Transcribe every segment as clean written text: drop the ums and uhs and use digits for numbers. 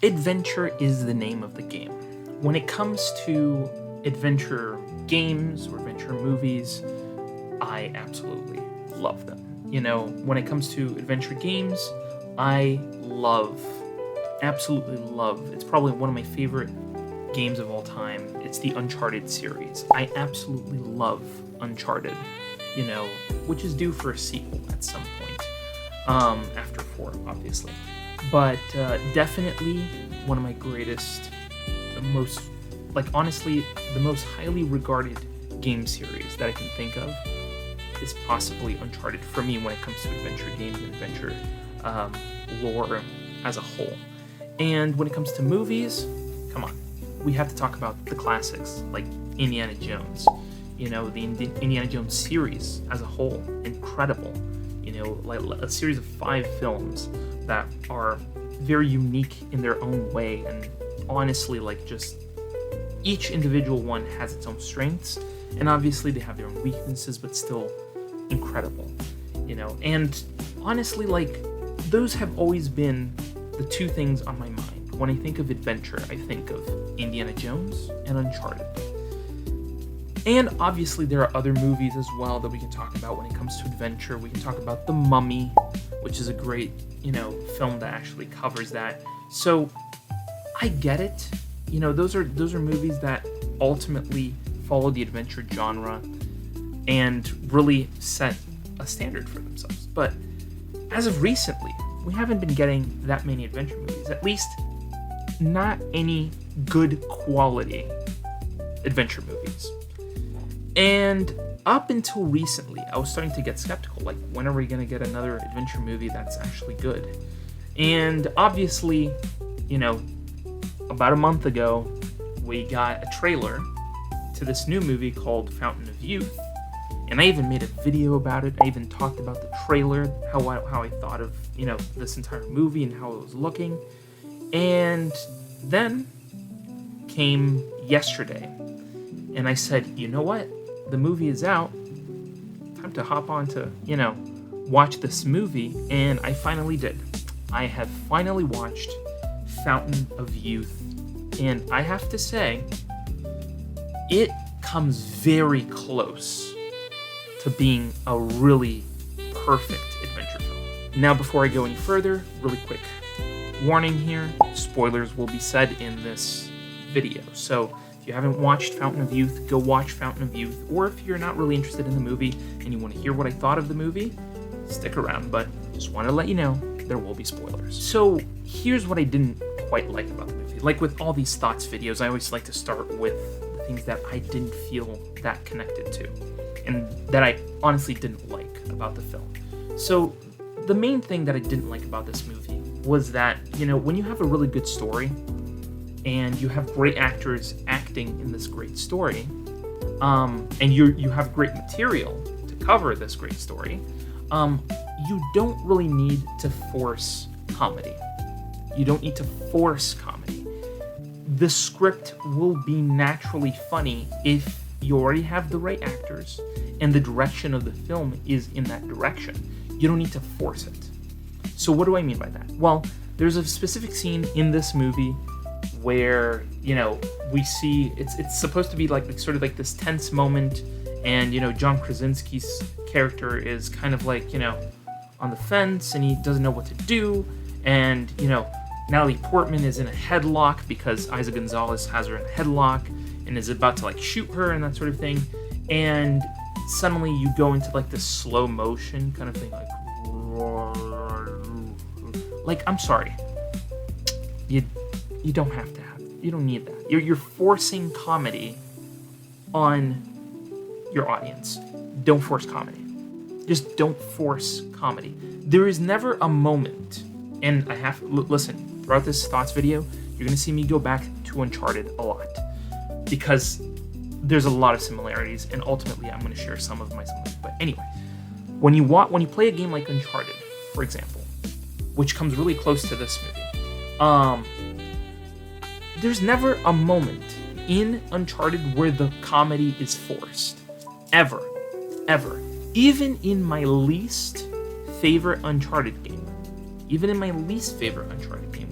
Adventure is the name of the game. When it comes to adventure games or adventure movies, I absolutely love them. When it comes to adventure games, I absolutely love, it's probably one of my favorite games of all time. It's the Uncharted series. I absolutely love Uncharted, which is due for a sequel at some point, after 4, obviously. But definitely one of my greatest, the most highly regarded game series that I can think of is possibly Uncharted for me when it comes to adventure games and adventure lore as a whole. And when it comes to movies, come on, we have to talk about the classics like Indiana Jones. The Indiana Jones series as a whole, incredible. Like a series of 5 films that are very unique in their own way, and honestly, just each individual one has its own strengths, and obviously they have their own weaknesses, but still incredible. And honestly, those have always been the 2 things on my mind. When I think of adventure, I think of Indiana Jones and Uncharted. And obviously there are other movies as well that we can talk about when it comes to adventure. We can talk about The Mummy, which is a great, film that actually covers that. So I get it. Those are movies that ultimately follow the adventure genre and really set a standard for themselves. But as of recently, we haven't been getting that many adventure movies. At least not any good quality adventure movies. And up until recently, I was starting to get skeptical. When are we going to get another adventure movie that's actually good? And obviously, about a month ago, we got a trailer to this new movie called Fountain of Youth. And I even made a video about it. I even talked about the trailer, how I thought of, this entire movie and how it was looking. And then came yesterday, and I said, you know what? The movie is out. Time to hop on to, watch this movie. And I finally did. I have finally watched Fountain of Youth. And I have to say, it comes very close to being a really perfect adventure film. Now, before I go any further, really quick warning here. Spoilers will be said in this video. So if you haven't watched Fountain of Youth, go watch Fountain of Youth. Or if you're not really interested in the movie and you want to hear what I thought of the movie, stick around. But just want to let you know, there will be spoilers. So here's what I didn't quite like about the movie. Like with all these thoughts videos, I always like to start with the things that I didn't feel that connected to, and that I honestly didn't like about the film. So the main thing that I didn't like about this movie was that, when you have a really good story, and you have great actors acting in this great story, and you have great material to cover this great story, you don't really need to force comedy. You don't need to force comedy. The script will be naturally funny if you already have the right actors and the direction of the film is in that direction. You don't need to force it. So what do I mean by that? Well, there's a specific scene in this movie where, we see it's supposed to be like sort of like this tense moment, and, John Krasinski's character is kind of on the fence, and he doesn't know what to do, and, Natalie Portman is in a headlock because Isa Gonzalez has her in a headlock and is about to shoot her and that sort of thing, and suddenly you go into this slow motion kind of thing, I'm sorry, you don't have to have, you don't need that. You're forcing comedy on your audience. Don't force comedy. Just don't force comedy. There is never a moment, and I have listen, throughout this thoughts video, you're gonna see me go back to Uncharted a lot, because there's a lot of similarities, and ultimately I'm gonna share some of my similarities. But anyway, when you play a game like Uncharted, for example, which comes really close to this movie, there's never a moment in Uncharted where the comedy is forced. Ever. Even in my least favorite Uncharted game,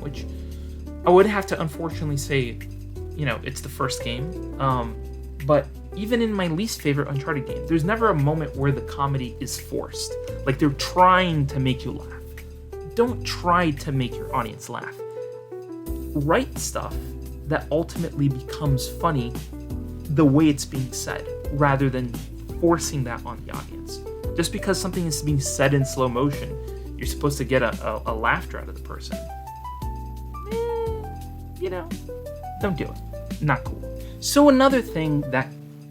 which I would have to unfortunately say, it's the first game. But even in my least favorite Uncharted game, there's never a moment where the comedy is forced. Like they're trying to make you laugh. Don't try to make your audience laugh. Write stuff that ultimately becomes funny the way it's being said, rather than forcing that on the audience. Just because something is being said in slow motion, you're supposed to get a laughter out of the person. Don't do it. Not cool. So another thing that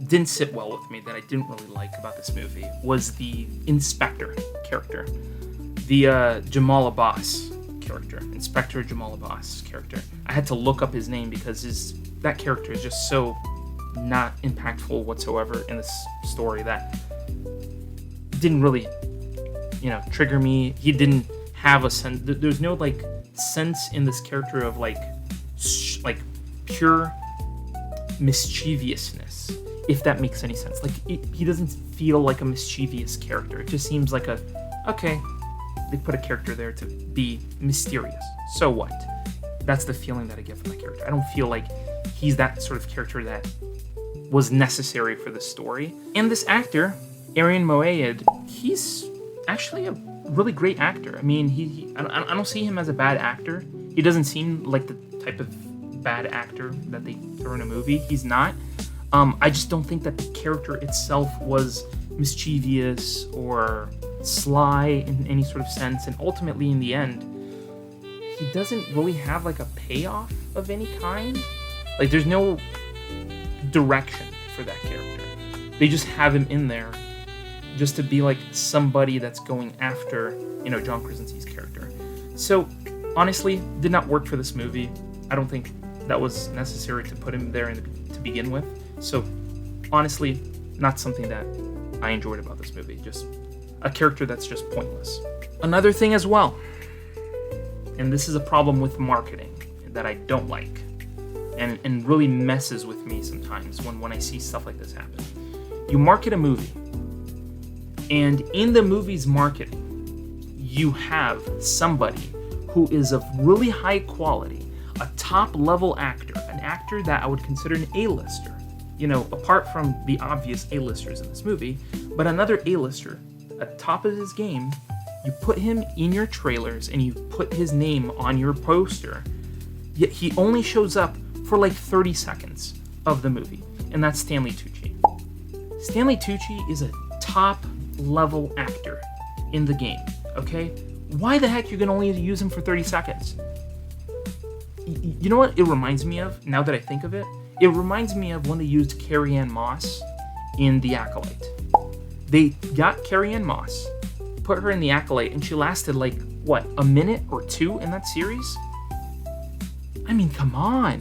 didn't sit well with me, that I didn't really like about this movie, was the Inspector character. The Jamal Abbas character. Inspector Jamal Abbas character. I had to look up his name because that character is just so not impactful whatsoever in this story that didn't really, trigger me. He didn't have a sense. There's no sense in this character of pure mischievousness, if that makes any sense. He doesn't feel like a mischievous character. It just seems like okay, they put a character there to be mysterious. So what? That's the feeling that I get from that character. I don't feel like he's that sort of character that was necessary for the story. And this actor, Arian Moayed, he's actually a really great actor. I mean, I don't see him as a bad actor. He doesn't seem like the type of bad actor that they throw in a movie. He's not. I just don't think that the character itself was mischievous or sly in any sort of sense. And ultimately, in the end, he doesn't really have a payoff of any kind. There's no direction for that character. They just have him in there just to be somebody that's going after, John Krasinski's character. So, honestly, did not work for this movie. I don't think that was necessary to put him there to begin with. So, honestly, not something that I enjoyed about this movie. Just a character that's just pointless. Another thing as well, and this is a problem with marketing that I don't like, and really messes with me sometimes when I see stuff like this happen. You market a movie, and in the movie's marketing, you have somebody who is of really high quality, a top-level actor, an actor that I would consider an A-lister, apart from the obvious A-listers in this movie, but another A-lister, at the top of his game, you put him in your trailers and you put his name on your poster, yet he only shows up for 30 seconds of the movie, and that's Stanley Tucci. Stanley Tucci is a top-level actor in the game, okay? Why the heck you can only use him for 30 seconds? You know what it reminds me of, now that I think of it? It reminds me of when they used Carrie-Anne Moss in The Acolyte. They got Carrie-Anne Moss, put her in The Acolyte, and she lasted a minute or two in that series? I mean, come on.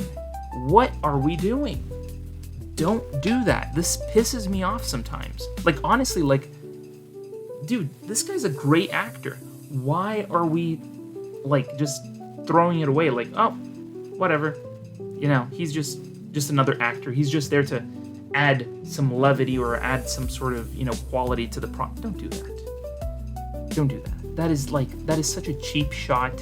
What are we doing? Don't do that. This pisses me off sometimes. Honestly, dude, this guy's a great actor. Why are we, just throwing it away? Oh, whatever. He's just another actor. He's just there to add some levity or add some sort of, quality to the Don't do that. Don't do that. That is such a cheap shot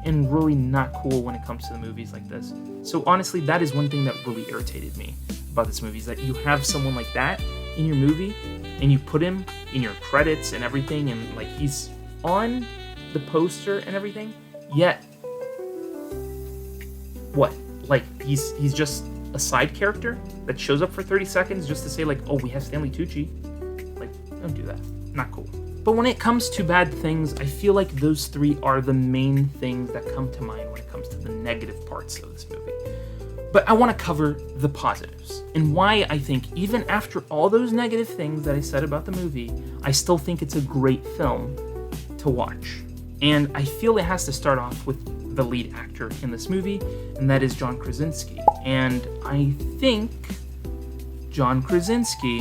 and really not cool when it comes to the movies like this. So honestly, that is one thing that really irritated me about this movie, is that you have someone like that in your movie and you put him in your credits and everything, and he's on the poster and everything, yet what? He's just a side character that shows up for 30 seconds just to say oh, we have Stanley Tucci. Don't do that. Not cool. But when it comes to bad things, I feel like those three are the main things that come to mind when it comes to the negative parts of this movie. But I want to cover the positives, and why I think, even after all those negative things that I said about the movie, I still think it's a great film to watch. And I feel it has to start off with the lead actor in this movie, and that is John Krasinski. And I think John Krasinski,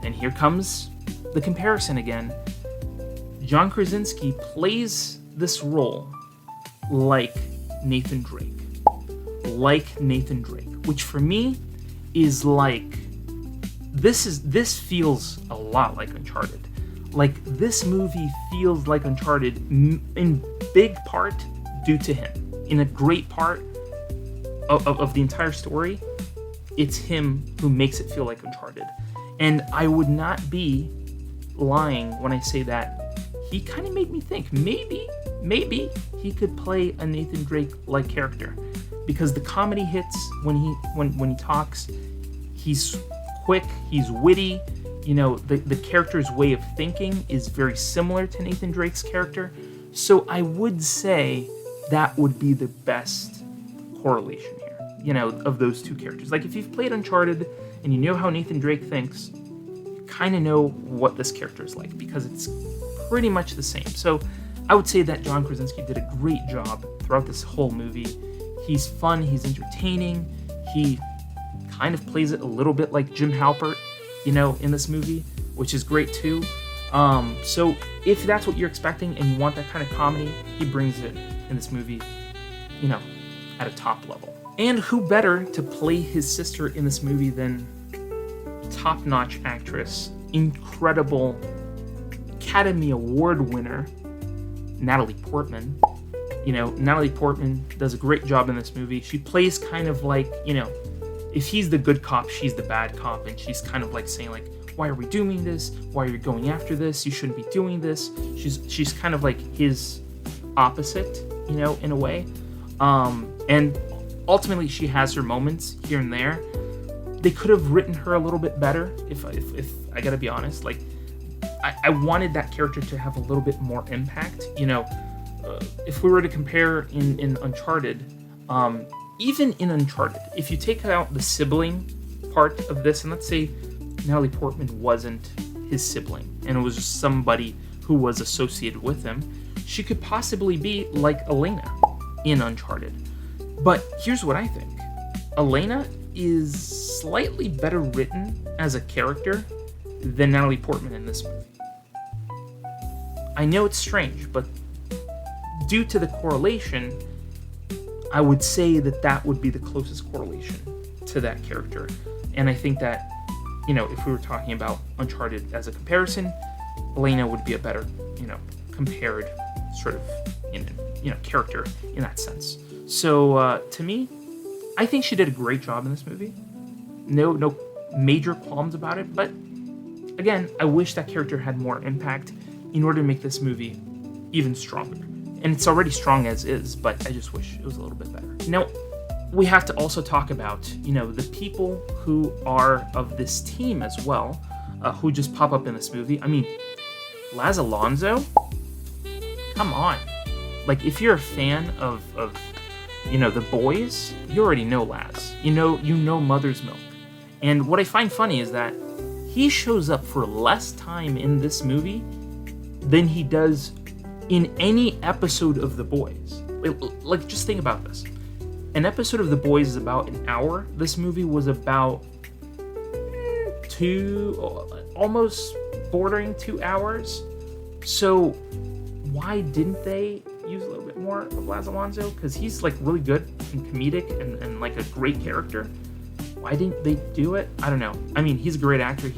and here comes the comparison again, John Krasinski plays this role like Nathan Drake. Which for me is this feels a lot like Uncharted. This movie feels like Uncharted in big part due to him. In a great part of the entire story, it's him who makes it feel like Uncharted. And I would not be lying when I say that he kind of made me think maybe he could play a Nathan Drake-like character, because the comedy hits when he talks. He's quick, he's witty. The character's way of thinking is very similar to Nathan Drake's character. So I would say that would be the best correlation here, of those two characters. Like, if you've played Uncharted and you know how Nathan Drake thinks, you kind of know what this character is like, because it's pretty much the same. So I would say that John Krasinski did a great job throughout this whole movie. He's fun, he's entertaining, he kind of plays it a little bit like Jim Halpert, in this movie, which is great too. So if that's what you're expecting and you want that kind of comedy, he brings it in this movie, at a top level. And who better to play his sister in this movie than top-notch actress, incredible Academy Award winner, Natalie Portman. Natalie Portman does a great job in this movie. She plays kind of like, if he's the good cop, she's the bad cop, and she's kind of like saying, like, why are we doing this? Why are you going after this? You shouldn't be doing this. She's kind of like his opposite, in a way. And ultimately she has her moments here and there. They could have written her a little bit better, if I gotta be honest. Like, I wanted that character to have a little bit more impact. If we were to compare in Uncharted, even in Uncharted, if you take out the sibling part of this, and let's say Natalie Portman wasn't his sibling, and it was just somebody who was associated with him, she could possibly be like Elena in Uncharted. But here's what I think. Elena is slightly better written as a character than Natalie Portman in this movie. I know it's strange, but due to the correlation, I would say that would be the closest correlation to that character. And I think that, if we were talking about Uncharted as a comparison, Elena would be a better, compared sort of, character in that sense. So to me, I think she did a great job in this movie. No major qualms about it, but again, I wish that character had more impact in order to make this movie even stronger. And it's already strong as is, but I just wish it was a little bit better. Now, we have to also talk about, the people who are of this team as well, who just pop up in this movie. I mean, Laz Alonso? Come on. Like, if you're a fan of The Boys, you already know Laz. You know Mother's Milk. And what I find funny is that he shows up for less time in this movie than he does in any episode of The Boys. Like, just think about this. An episode of The Boys is about an hour. This movie was about 2, almost bordering 2 hours. So why didn't they use a little bit more of Laz Alonso? Because he's like really good and comedic and like a great character. Why didn't they do it? I don't know. I mean, he's a great actor.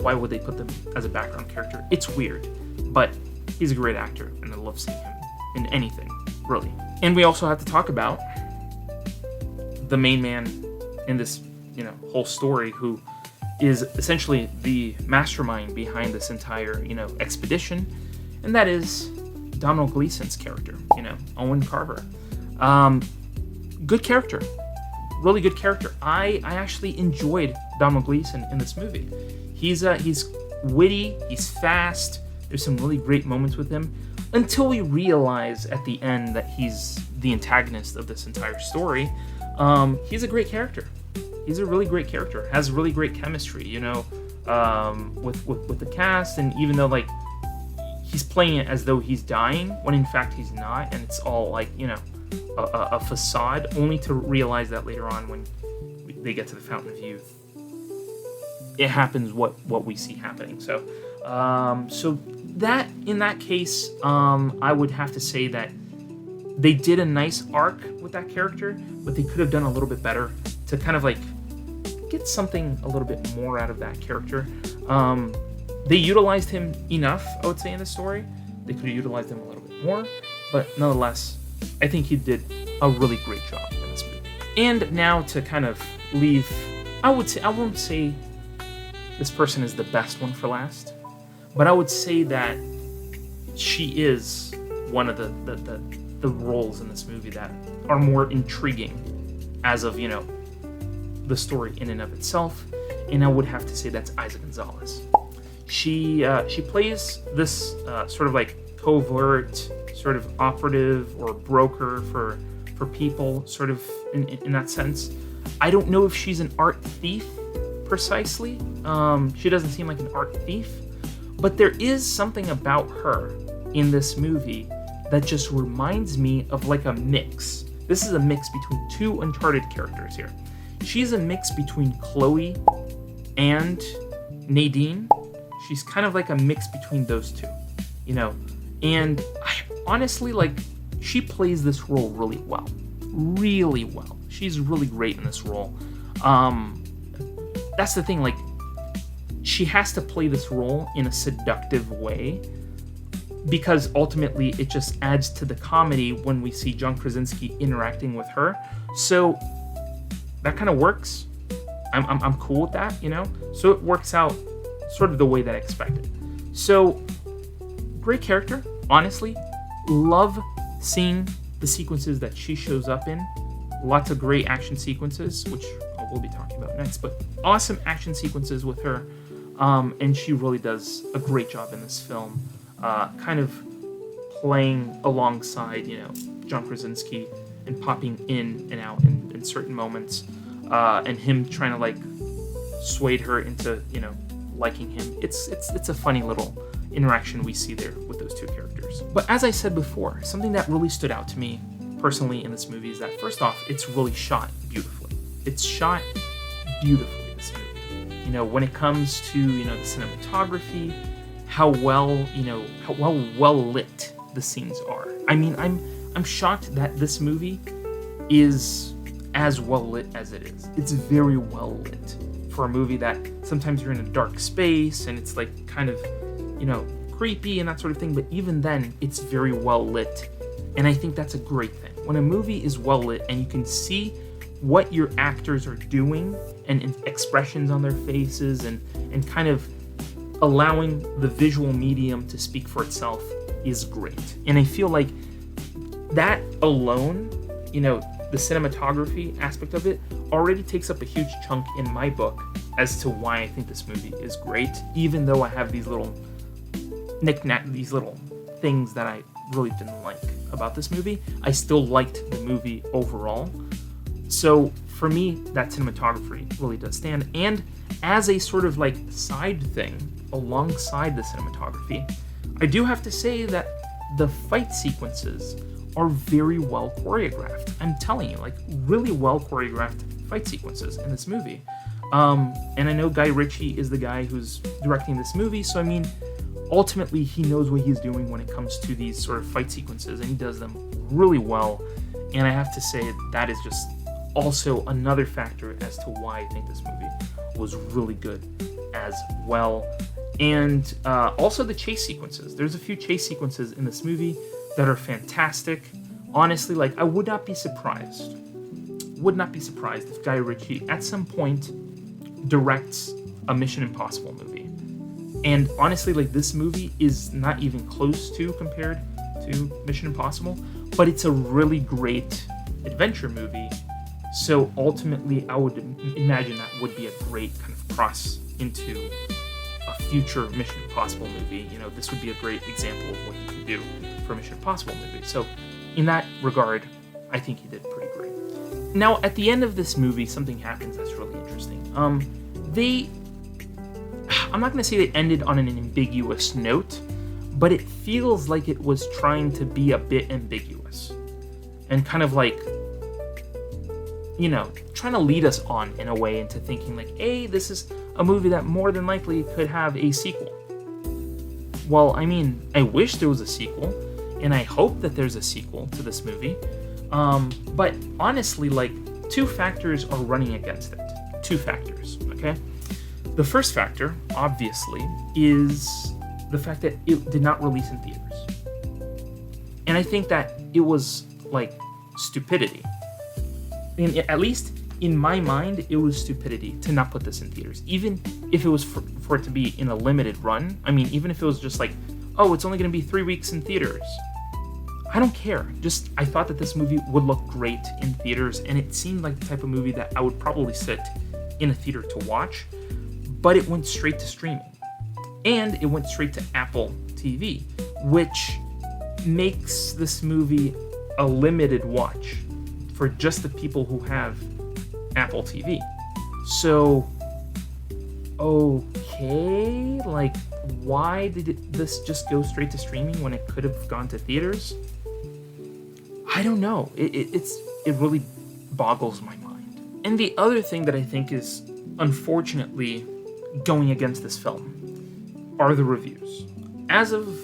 Why would they put them as a background character? It's weird, but he's a great actor, and I love seeing him in anything, really. And we also have to talk about the main man in this, whole story, who is essentially the mastermind behind this entire, expedition, and that is Domhnall Gleeson's character, Owen Carver. Good character. Really good character. I actually enjoyed Domhnall Gleeson in this movie. He's witty, he's fast. There's some really great moments with him, until we realize at the end that he's the antagonist of this entire story. He's a great character. He's a really great character. Has really great chemistry, with the cast, and even though like he's playing it as though he's dying when in fact he's not, and it's all like a facade, only to realize that later on when they get to the Fountain of Youth, it happens what we see happening. So that in that case, I would have to say that they did a nice arc with that character, but they could have done a little bit better to kind of like get something a little bit more out of that character. They utilized him enough, I would say, in the story. They could have utilized him a little bit more, but nonetheless, I think he did a really great job in this movie. And now to kind of leave, I won't say this person is the best one for last, but I would say that she is one of the roles in this movie that are more intriguing as of, the story in and of itself. And I would have to say that's Isa Gonzalez. She plays this sort of like covert, sort of operative or broker for people, sort of in that sense. I don't know if she's an art thief precisely. She doesn't seem like an art thief, but there is something about her in this movie that just reminds me of like a mix. This is a mix between two Uncharted characters here. She's a mix between Chloe and Nadine. She's kind of like a mix between those two, and I honestly, like, she plays this role really well. Really well. She's really great in this role. That's the thing, like, she has to play this role in a seductive way because ultimately it just adds to the comedy when we see John Krasinski interacting with her. So that kind of works. I'm cool with that, So it works out sort of the way that I expected. So great character, honestly. Love seeing the sequences that she shows up in. Lots of great action sequences, which we'll be talking about next, but awesome action sequences with her. And she really does a great job in this film, kind of playing alongside, John Krasinski and popping in and out in certain moments, and him trying to like sway her into, liking him. It's a funny little interaction we see there with those two characters. But as I said before, something that really stood out to me personally in this movie is that, first off, it's really shot beautifully. It's shot beautifully, this movie. When it comes to, the cinematography, how well lit the scenes are. I mean, I'm shocked that this movie is as well lit as it is. It's very well lit for a movie that sometimes you're in a dark space and it's like kind of, creepy and that sort of thing, but even then it's very well lit. And I think that's a great thing. When a movie is well lit and you can see what your actors are doing and expressions on their faces and kind of allowing the visual medium to speak for itself is great. And I feel like that alone, the cinematography aspect of it already takes up a huge chunk in my book as to why I think this movie is great, even though I have these little these little things that I really didn't like about this movie. I still liked the movie overall. So for me, that cinematography really does stand. And as a sort of like side thing alongside the cinematography, I do have to say that the fight sequences are very well choreographed. I'm telling you, like, really well choreographed fight sequences in this movie. And I know Guy Ritchie is the guy who's directing this movie, so I mean, ultimately he knows what he's doing when it comes to these sort of fight sequences, and he does them really well. And I have to say that is just also another factor as to why I think this movie was really good as well. And also the chase sequences. There's a few chase sequences in this movie that are fantastic. Honestly, like, I would not be surprised if Guy Ritchie at some point directs a Mission Impossible movie. And honestly, like, this movie is not even close to compared to Mission Impossible, but it's a really great adventure movie. So ultimately, I would imagine that would be a great kind of cross into a future Mission Impossible movie. This would be a great example of what you could do for a Mission Impossible movie. So in that regard, I think he did pretty great. Now, at the end of this movie, something happens that's really interesting. I'm not going to say they ended on an ambiguous note, but it feels like it was trying to be a bit ambiguous and kind of like, trying to lead us on in a way into thinking like, hey, this is a movie that more than likely could have a sequel. Well, I mean, I wish there was a sequel, and I hope that there's a sequel to this movie. But honestly, like, two factors are running against it. Two factors, okay? The first factor, obviously, is the fact that it did not release in theaters. And I think that it was, like, stupidity. And at least in my mind, it was stupidity to not put this in theaters. Even if it was for it to be in a limited run. I mean, even if it was just like, oh, it's only going to be 3 weeks in theaters. I don't care. Just, I thought that this movie would look great in theaters, and it seemed like the type of movie that I would probably sit in a theater to watch, but it went straight to streaming. And it went straight to Apple TV, which makes this movie a limited watch for just the people who have Apple TV. So, okay, like, why did this just go straight to streaming when it could have gone to theaters? I don't know. It really boggles my mind. And the other thing that I think is unfortunately going against this film are the reviews. As of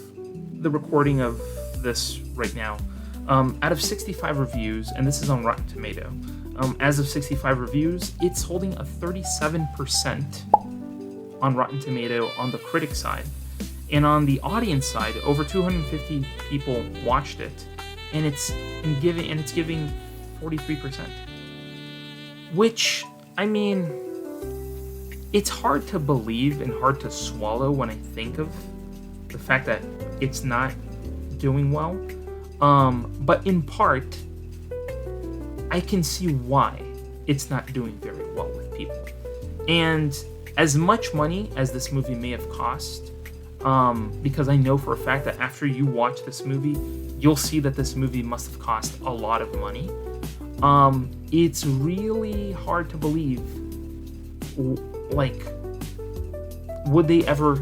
the recording of this right now, out of 65 reviews, and this is on Rotten Tomato, as of 65 reviews, it's holding a 37% on Rotten Tomato on the critic side. And on the audience side, over 250 people watched it, and it's giving 43%. Which, I mean, it's hard to believe and hard to swallow when I think of the fact that it's not doing well. But in part, I can see why it's not doing very well with people. And as much money as this movie may have cost, because I know for a fact that after you watch this movie, you'll see that this movie must have cost a lot of money. It's really hard to believe, like, would they ever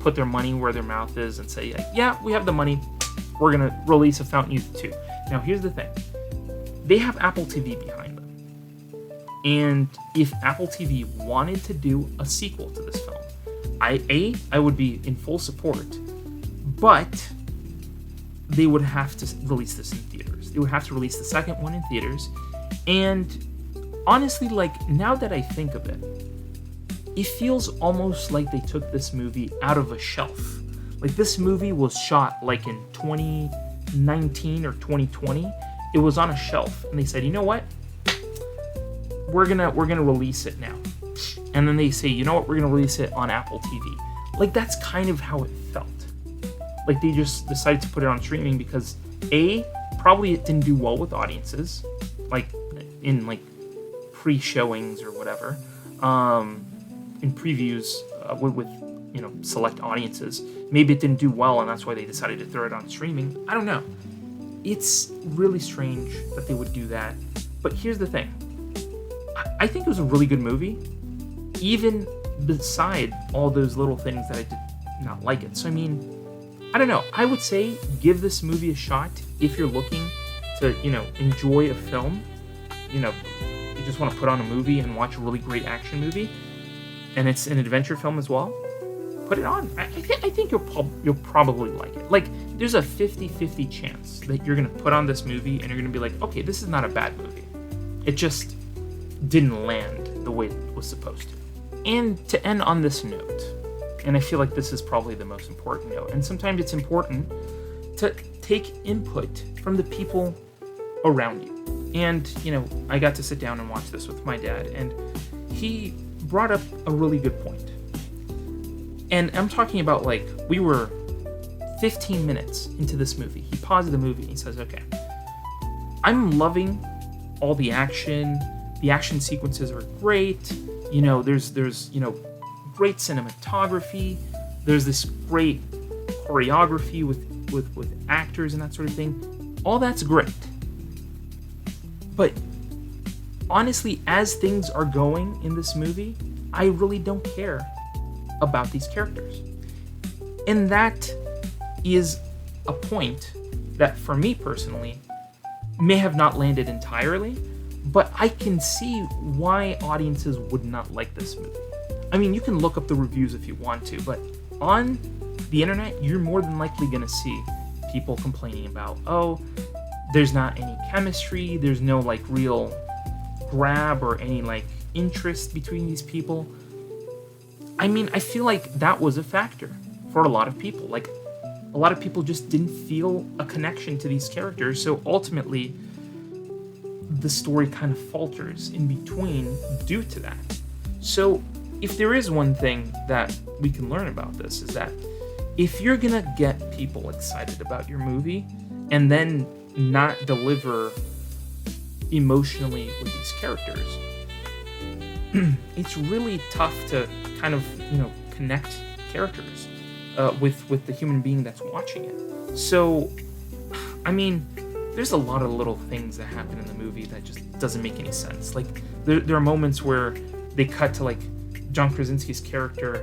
put their money where their mouth is and say, like, yeah, we have the money, we're gonna release a Fountain Youth 2. Now, here's the thing. They have Apple TV behind them. And if Apple TV wanted to do a sequel to this film, I would be in full support, but they would have to release this in theaters. They would have to release the second one in theaters. And honestly, like, now that I think of it, it feels almost like they took this movie out of a shelf. Like, this movie was shot like in 2019 or 2020. It was on a shelf, and they said, you know what? We're gonna release it now. And then they say, you know what? We're gonna release it on Apple TV. Like, that's kind of how it felt. Like, they just decided to put it on streaming because probably it didn't do well with audiences, like in like pre-showings or whatever, in previews with select audiences. Maybe it didn't do well, and that's why they decided to throw it on streaming. I don't know. It's really strange that they would do that. But here's the thing. I think it was a really good movie, even beside all those little things that I did not like it. So, I mean, I don't know. I would say give this movie a shot if you're looking to, enjoy a film. You just want to put on a movie and watch a really great action movie, and it's an adventure film as well. Put it on. I think you'll probably like it. Like, there's a 50-50 chance that you're going to put on this movie and you're going to be like, okay, this is not a bad movie. It just didn't land the way it was supposed to. And to end on this note, and I feel like this is probably the most important note, and sometimes it's important to take input from the people around you. And, I got to sit down and watch this with my dad, and he brought up a really good point. And I'm talking about, like, we were 15 minutes into this movie. He paused the movie and he says, okay, I'm loving all the action. The action sequences are great. There's great cinematography. There's this great choreography with actors and that sort of thing. All that's great. But honestly, as things are going in this movie, I really don't care about these characters. And that is a point that, for me personally, may have not landed entirely, but I can see why audiences would not like this movie. I mean, you can look up the reviews if you want to, but on the internet, you're more than likely going to see people complaining about, oh, there's not any chemistry, there's no, like, real grab or any, like, interest between these people. I mean, I feel like that was a factor for a lot of people. Like, a lot of people just didn't feel a connection to these characters, so ultimately, the story kind of falters in between due to that. So if there is one thing that we can learn about this, is that if you're gonna get people excited about your movie and then not deliver emotionally with these characters, it's really tough to kind of, connect characters with the human being that's watching it. So, I mean, there's a lot of little things that happen in the movie that just doesn't make any sense. Like, there are moments where they cut to, like, John Krasinski's character,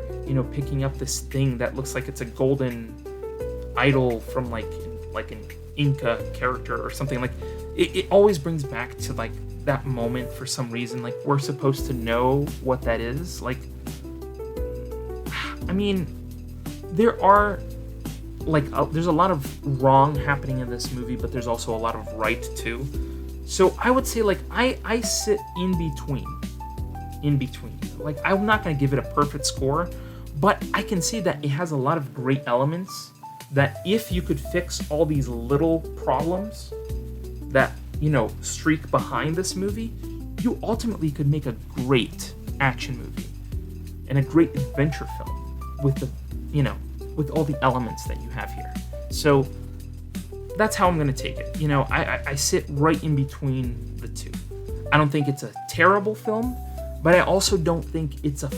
picking up this thing that looks like it's a golden idol from, like an Inca character or something. Like, it always brings back to, like, that moment for some reason. Like, we're supposed to know what that is. Like, I mean, there are, like, there's a lot of wrong happening in this movie, but there's also a lot of right too. So I would say, like, I sit in between. Like, I'm not going to give it a perfect score, but I can see that it has a lot of great elements that if you could fix all these little problems that, streak behind this movie, you ultimately could make a great action movie and a great adventure film with the, with all the elements that you have here. So that's how I'm going to take it. I sit right in between the two. I don't think it's a terrible film, but I also don't think it's a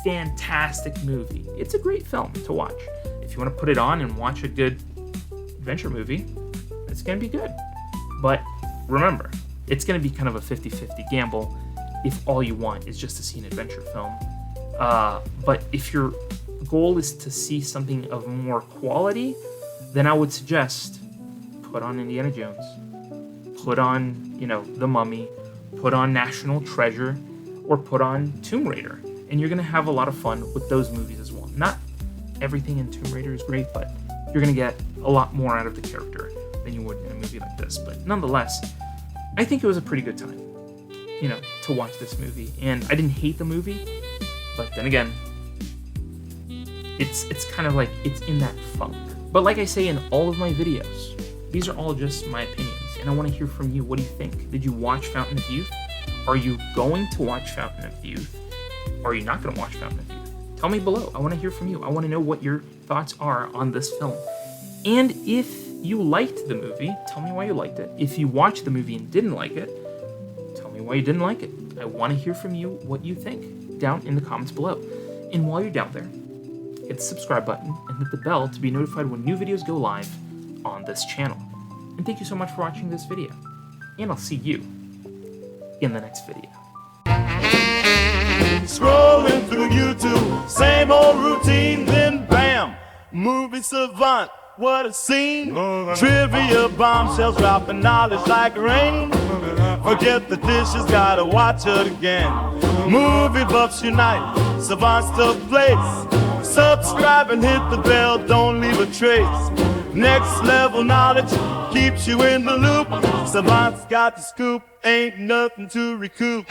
fantastic movie. It's a great film to watch. If you want to put it on and watch a good adventure movie, it's going to be good. But remember, it's going to be kind of a 50-50 gamble if all you want is just to see an adventure film. But if your goal is to see something of more quality, then I would suggest put on Indiana Jones, put on, The Mummy, put on National Treasure, or put on Tomb Raider. And you're going to have a lot of fun with those movies as well. Not everything in Tomb Raider is great, but you're going to get a lot more out of the character than you would in a movie like this. But nonetheless, I think it was a pretty good time, to watch this movie. And I didn't hate the movie, but then again, it's kind of like it's in that funk. But like I say in all of my videos, these are all just my opinions, and I want to hear from you. What do you think? Did you watch Fountain of Youth? Are you going to watch Fountain of Youth? Or are you not going to watch Fountain of Youth? Tell me below. I want to hear from you. I want to know what your thoughts are on this film. And if you liked the movie, tell me why you liked it. If you watched the movie and didn't like it, tell me why you didn't like it. I want to hear from you what you think down in the comments below. And while you're down there, hit the subscribe button and hit the bell to be notified when new videos go live on this channel. And thank you so much for watching this video. And I'll see you in the next video. Scrolling through YouTube, same old routine, then bam, movie savant, what a scene. Trivia bombshells dropping knowledge like rain. Forget the dishes, gotta watch it again. Movie buffs unite, savants to place. Subscribe and hit the bell, don't leave a trace. Next level knowledge keeps you in the loop. Savants got the scoop, ain't nothing to recoup.